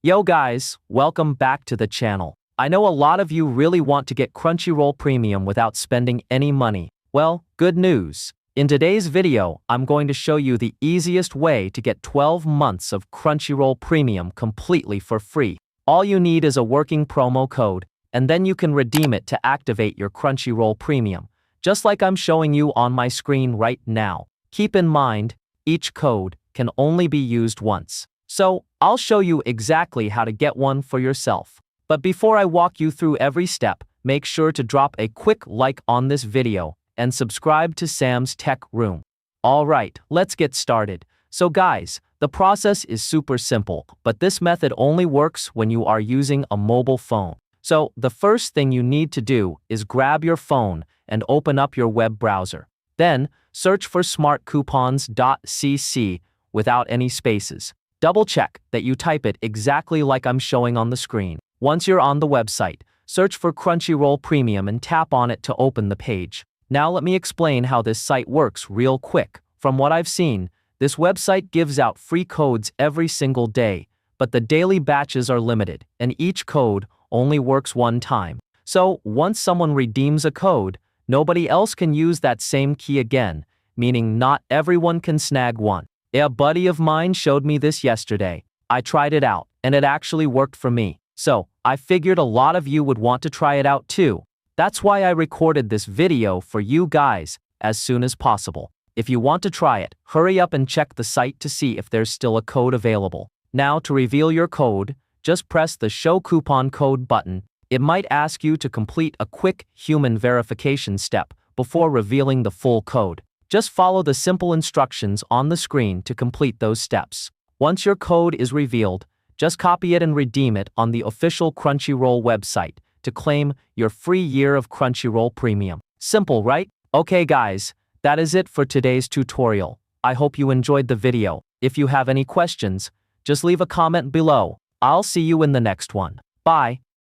Yo guys, welcome back to the channel. I know a lot of you really want to get Crunchyroll Premium without spending any money. Well, good news. In today's video, I'm going to show you the easiest way to get 12 months of Crunchyroll Premium completely for free. All you need is a working promo code, and then you can redeem it to activate your Crunchyroll Premium, just like I'm showing you on my screen right now. Keep in mind, each code can only be used once. So, I'll show you exactly how to get one for yourself. But before I walk you through every step, make sure to drop a quick like on this video and subscribe to Sam's Tech Room. Alright, let's get started. So guys, the process is super simple, but this method only works when you are using a mobile phone. So, the first thing you need to do is grab your phone and open up your web browser. Then, search for smartcoupons.cc without any spaces. Double check that you type it exactly like I'm showing on the screen. Once you're on the website, search for Crunchyroll Premium and tap on it to open the page. Now let me explain how this site works real quick. From what I've seen, this website gives out free codes every single day, but the daily batches are limited, and each code only works one time. So, once someone redeems a code, nobody else can use that same key again, meaning not everyone can snag one. A buddy of mine showed me this yesterday. I tried it out, and it actually worked for me. So, I figured a lot of you would want to try it out too. That's why I recorded this video for you guys as soon as possible. If you want to try it, hurry up and check the site to see if there's still a code available. Now, to reveal your code, just press the Show Coupon Code button. It might ask you to complete a quick human verification step before revealing the full code. Just follow the simple instructions on the screen to complete those steps. Once your code is revealed, just copy it and redeem it on the official Crunchyroll website to claim your free year of Crunchyroll Premium. Simple, right? Okay guys, that is it for today's tutorial. I hope you enjoyed the video. If you have any questions, just leave a comment below. I'll see you in the next one. Bye.